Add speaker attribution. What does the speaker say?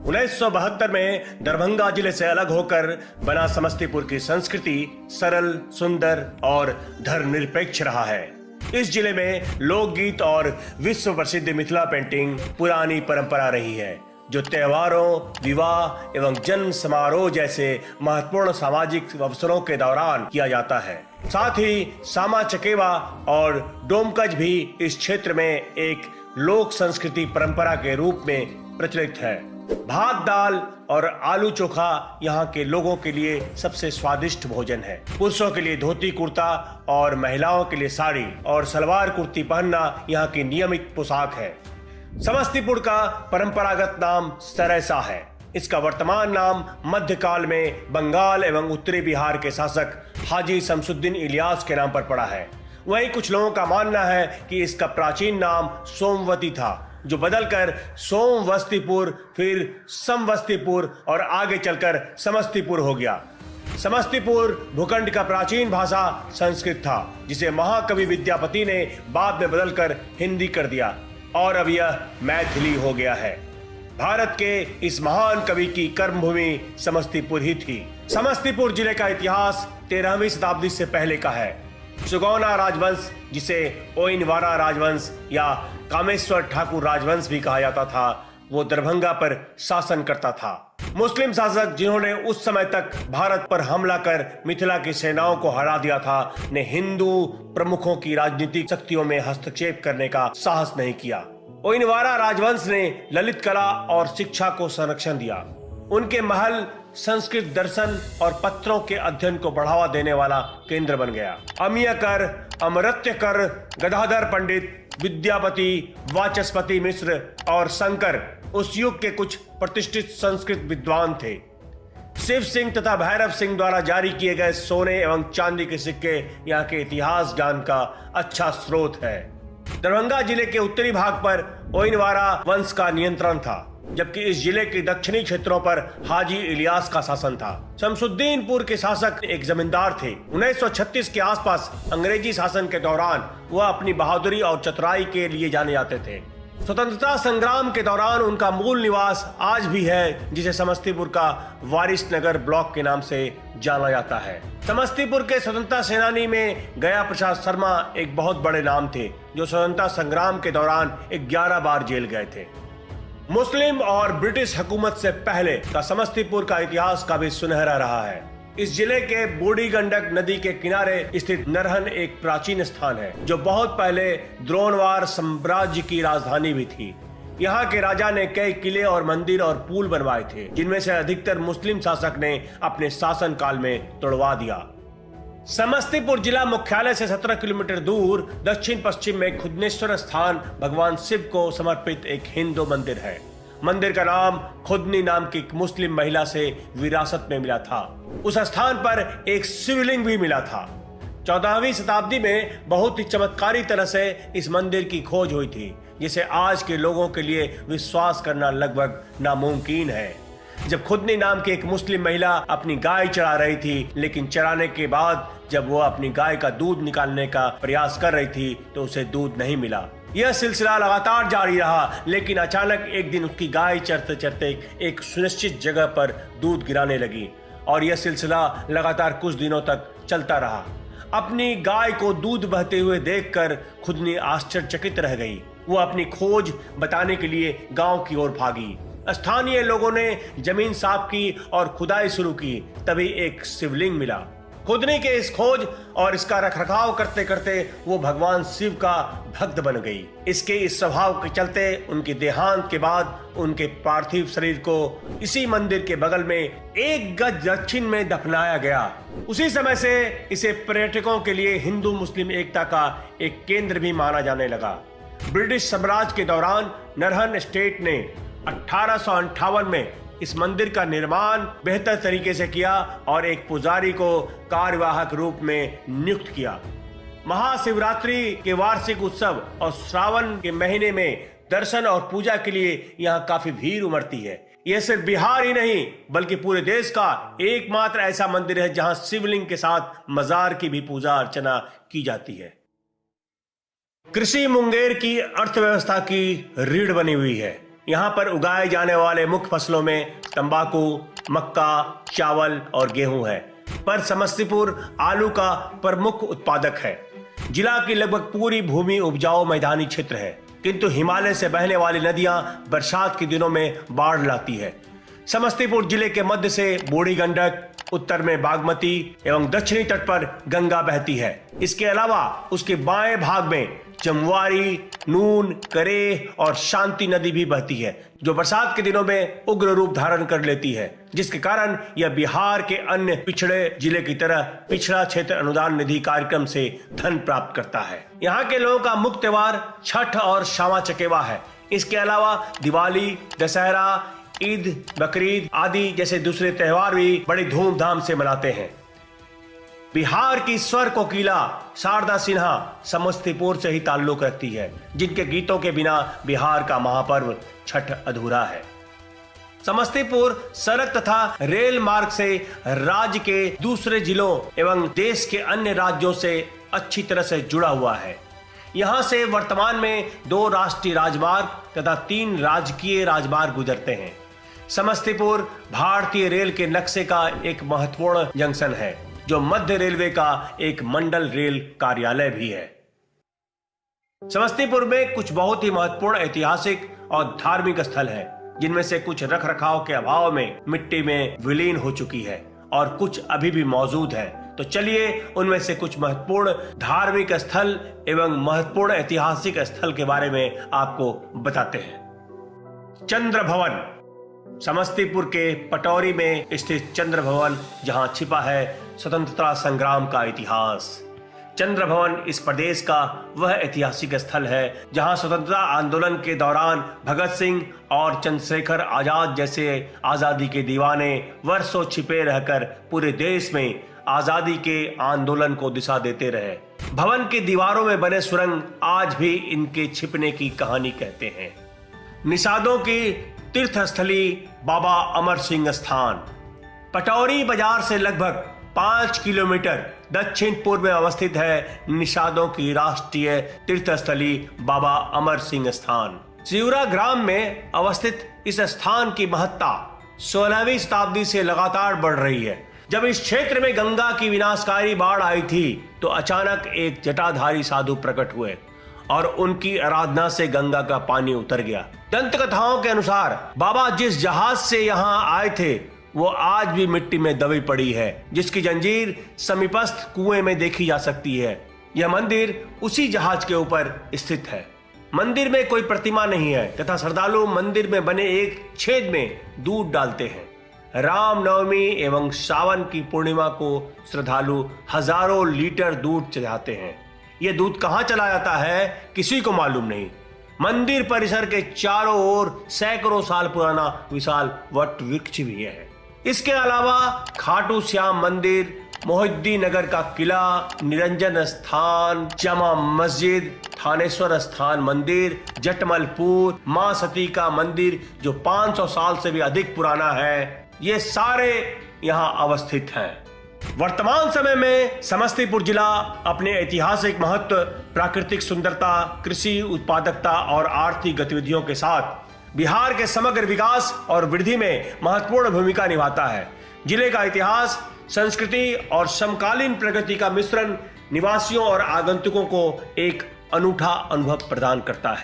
Speaker 1: 1972 में दरभंगा जिले से अलग होकर बना समस्तीपुर की संस्कृति सरल, सुंदर और धर्मनिरपेक्ष रहा है। इस जिले में लोकगीत और विश्व प्रसिद्ध मिथिला पेंटिंग पुरानी परंपरा रही है, जो त्योहारों, विवाह एवं जन्म समारोह जैसे महत्वपूर्ण सामाजिक अवसरों के दौरान किया जाता है। साथ ही सामा चकेवा और डोमकच भी इस क्षेत्र में एक लोक संस्कृति परंपरा के रूप में प्रचलित है। भात, दाल और आलू चोखा यहाँ के लोगों के लिए सबसे स्वादिष्ट भोजन है। पुरुषों के लिए धोती कुर्ता और महिलाओं के लिए साड़ी और सलवार कुर्ती पहनना यहाँ की नियमित पोशाक है। समस्तीपुर का परंपरागत नाम सरैसा है। इसका वर्तमान नाम मध्यकाल में बंगाल एवं उत्तरी बिहार के शासक हाजी शमसुद्दीन इलियास के नाम पर पड़ा है। वहीं कुछ लोगों का मानना है कि इसका प्राचीन नाम सोमवती था, जो बदलकर सोमवस्तीपुर, फिर समवस्तीपुर और आगे चलकर समस्तीपुर हो गया। समस्तीपुर भूखंड का प्राचीन भाषा संस्कृत था, जिसे महाकवि विद्यापति ने बाद में बदलकर हिंदी कर दिया और अब यह मैथिली हो गया है। भारत के इस महान कवि की कर्मभूमि समस्तीपुर ही थी। समस्तीपुर जिले का इतिहास 13वीं शताब्दी से पहले का है। सुगौना राजवंश, जिसे ओइनवारा राजवंश या कामेश्वर ठाकुर राजवंश भी कहा जाता था, वो दरभंगा पर शासन करता था। मुस्लिम शासक, जिन्होंने उस समय तक भारत पर हमला कर मिथिला की सेनाओं को हरा दिया था, ने हिंदू प्रमुखों की राजनीतिक शक्तियों में हस्तक्षेप करने का साहस नहीं किया। ओइनवारा राजवंश ने ललित कला और शिक्षा को संरक्षण दिया। उनके महल संस्कृत दर्शन और पत्रों के अध्ययन को बढ़ावा देने वाला केंद्र बन गया। अमियकर, अमृत्यकर, गदाधर पंडित, विद्यापति, वाचस्पति मिश्र और शंकर उस युग के कुछ प्रतिष्ठित संस्कृत विद्वान थे। शिव सिंह तथा भैरव सिंह द्वारा जारी किए गए सोने एवं चांदी के सिक्के यहाँ के इतिहास ज्ञान का अच्छा स्रोत है। दरभंगा जिले के उत्तरी भाग पर ओइनवारा वंश का नियंत्रण था, जबकि इस जिले के दक्षिणी क्षेत्रों पर हाजी इलियास का शासन था। शमसुद्दीनपुर के शासक एक जमींदार थे। 1936 के आसपास अंग्रेजी शासन के दौरान वह अपनी बहादुरी और चतुराई के लिए जाने जाते थे। स्वतंत्रता संग्राम के दौरान उनका मूल निवास आज भी है, जिसे समस्तीपुर का वारिसनगर ब्लॉक के नाम से जाना जाता है। समस्तीपुर के स्वतंत्रता सेनानी में गया प्रसाद शर्मा एक बहुत बड़े नाम थे, जो स्वतंत्रता संग्राम के दौरान 11 बार जेल गए थे। मुस्लिम और ब्रिटिश हुकूमत से पहले का समस्तीपुर का इतिहास काफी सुनहरा रहा है। इस जिले के बूढ़ी गंडक नदी के किनारे स्थित नरहन एक प्राचीन स्थान है, जो बहुत पहले द्रोणवार साम्राज्य की राजधानी भी थी। यहाँ के राजा ने कई किले और मंदिर और पुल बनवाए थे, जिनमें से अधिकतर मुस्लिम शासक ने अपने शासन काल में तोड़वा दिया। समस्तीपुर जिला मुख्यालय से 17 किलोमीटर दूर दक्षिण पश्चिम में खुदनेश्वर स्थान भगवान शिव को समर्पित एक हिंदू मंदिर है। मंदिर का नाम खुदनी नाम की एक मुस्लिम महिला से विरासत में मिला था। उस स्थान पर एक शिवलिंग भी मिला था। 14वीं शताब्दी में बहुत ही चमत्कारी तरह से इस मंदिर की खोज हुई थी, जिसे आज के लोगों के लिए विश्वास करना लगभग नामुमकिन है। जब खुदनी नाम की एक मुस्लिम महिला अपनी गाय चरा रही थी, लेकिन चराने के बाद जब वो अपनी गाय का दूध निकालने का प्रयास कर रही थी तो उसे दूध नहीं मिला। यह सिलसिला लगातार जारी रहा, लेकिन अचानक एक दिन उसकी गाय चरते चरते एक सुनिश्चित जगह पर दूध गिराने लगी और यह सिलसिला लगातार कुछ दिनों तक चलता रहा। अपनी गाय को दूध बहते हुए देखकर खुदनी आश्चर्यचकित रह गई। वो अपनी खोज बताने के लिए गांव की ओर भागी। स्थानीय लोगों ने जमीन साफ की और खुदाई शुरू की, तभी एक शिवलिंग मिला। खुदनी के इस खोज और इसका रखरखाव करते करते वो भगवान शिव का भक्त बन गई। इसके इस स्वभाव के चलते उनके देहांत के बाद उनके पार्थिव शरीर को इसी मंदिर के बगल में 1 गज दक्षिण में दफनाया गया। उसी समय से इसे पर्यटकों के लिए हिंदू मुस्लिम एकता का एक केंद्र भी माना जाने लगा। ब्रिटिश साम्राज्य के दौरान नरहन स्टेट ने 1858 में इस मंदिर का निर्माण बेहतर तरीके से किया और एक पुजारी को कार्यवाहक रूप में नियुक्त किया। महाशिवरात्रि के वार्षिक उत्सव और श्रावण के महीने में दर्शन और पूजा के लिए यहाँ काफी भीड़ उमड़ती है। यह सिर्फ बिहार ही नहीं बल्कि पूरे देश का एकमात्र ऐसा मंदिर है जहाँ शिवलिंग के साथ मजार की भी पूजा अर्चना की जाती है। कृषि मुंगेर की अर्थव्यवस्था की रीढ़ बनी हुई है। यहाँ पर उगाए जाने वाले मुख्य फसलों में तंबाकू, मक्का, चावल और गेहूं है। पर समस्तीपुर आलू का प्रमुख उत्पादक है। जिला की लगभग पूरी भूमि उपजाऊ मैदानी क्षेत्र है, किंतु हिमालय से बहने वाली नदियां बरसात के दिनों में बाढ़ लाती है। समस्तीपुर जिले के मध्य से बूढ़ी गंडक, उत्तर में बागमती एवं दक्षिणी तट पर गंगा बहती है। इसके अलावा उसके बाएं भाग में जमुआरी, नून, करेह और शांति नदी भी बहती है, जो बरसात के दिनों में उग्र रूप धारण कर लेती है, जिसके कारण यह बिहार के अन्य पिछड़े जिले की तरह पिछड़ा क्षेत्र अनुदान निधि कार्यक्रम से धन प्राप्त करता है। यहाँ के लोगों का मुख्य त्योहार छठ और श्यामा चकेवा है। इसके अलावा दिवाली, दशहरा, ईद, बकरीद आदि जैसे दूसरे त्योहार भी बड़ी धूमधाम से मनाते हैं। बिहार की स्वर कोकिला शारदा सिन्हा समस्तीपुर से ही ताल्लुक रखती है, जिनके गीतों के बिना बिहार का महापर्व छठ अधूरा है। समस्तीपुर सड़क तथा रेल मार्ग से राज्य के दूसरे जिलों एवं देश के अन्य राज्यों से अच्छी तरह से जुड़ा हुआ है। यहाँ से वर्तमान में 2 राष्ट्रीय राजमार्ग तथा 3 राजकीय राजमार्ग गुजरते हैं। समस्तीपुर भारतीय रेल के नक्शे का एक महत्वपूर्ण जंक्शन है, जो मध्य रेलवे का एक मंडल रेल कार्यालय भी है। समस्तीपुर में कुछ बहुत ही महत्वपूर्ण ऐतिहासिक और धार्मिक स्थल हैं, जिनमें से कुछ रखरखाव के अभाव में मिट्टी में विलीन हो चुकी है और कुछ अभी भी मौजूद है। तो चलिए उनमें से कुछ महत्वपूर्ण धार्मिक स्थल एवं महत्वपूर्ण ऐतिहासिक स्थल के बारे में आपको बताते हैं। चंद्र भवन समस्तीपुर के पटौरी में स्थित चंद्र भवन, जहां छिपा है स्वतंत्रता संग्राम का इतिहास। चंद्र भवन इस प्रदेश का वह ऐतिहासिक स्थल है जहां स्वतंत्रता आंदोलन के दौरान भगत सिंह और चंद्रशेखर आजाद जैसे आजादी के दीवाने वर्षों छिपे रहकर पूरे देश में आजादी के आंदोलन को दिशा देते रहे। भवन की दीवारों में बने सुरंग आज भी इनके छिपने की कहानी कहते हैं। निषादों की तीर्थस्थली बाबा अमर सिंह स्थान पटौरी बाजार से लगभग 5 किलोमीटर दक्षिण पूर्व में अवस्थित है। निषादों की राष्ट्रीय तीर्थस्थली बाबा अमर सिंह स्थान सिवरा ग्राम में अवस्थित इस स्थान की महत्ता 16वीं शताब्दी से लगातार बढ़ रही है। जब इस क्षेत्र में गंगा की विनाशकारी बाढ़ आई थी, तो अचानक एक जटाधारी साधु प्रकट हुए और उनकी आराधना से गंगा का पानी उतर गया। दंत कथाओं के अनुसार बाबा जिस जहाज से यहाँ आए थे, वो आज भी मिट्टी में दबी पड़ी है, जिसकी जंजीर समीपस्थ कुएं में देखी जा सकती है। यह मंदिर उसी जहाज के ऊपर स्थित है। मंदिर में कोई प्रतिमा नहीं है तथा श्रद्धालु मंदिर में बने एक छेद में दूध डालते हैं। रामनवमी एवं सावन की पूर्णिमा को श्रद्धालु हजारों लीटर दूध चढ़ाते हैं। यह दूध कहाँ चला जाता है, किसी को मालूम नहीं। मंदिर परिसर के चारों ओर सैकड़ों साल पुराना विशाल वट वृक्ष भी है। इसके अलावा खाटू श्याम मंदिर, मोहिद्दी नगर का किला, निरंजन स्थान, जमा मस्जिद, थानेश्वर स्थान मंदिर, जटमलपुर, मां सती का मंदिर जो 500 साल से भी अधिक पुराना है, ये सारे यहाँ अवस्थित हैं। वर्तमान समय में समस्तीपुर जिला अपने ऐतिहासिक महत्व, प्राकृतिक सुंदरता, कृषि उत्पादकता और आर्थिक गतिविधियों के साथ बिहार के समग्र विकास और वृद्धि में महत्वपूर्ण भूमिका निभाता है। जिले का इतिहास, संस्कृति और समकालीन प्रगति का मिश्रण निवासियों और आगंतुकों को एक अनूठा अनुभव प्रदान करता है।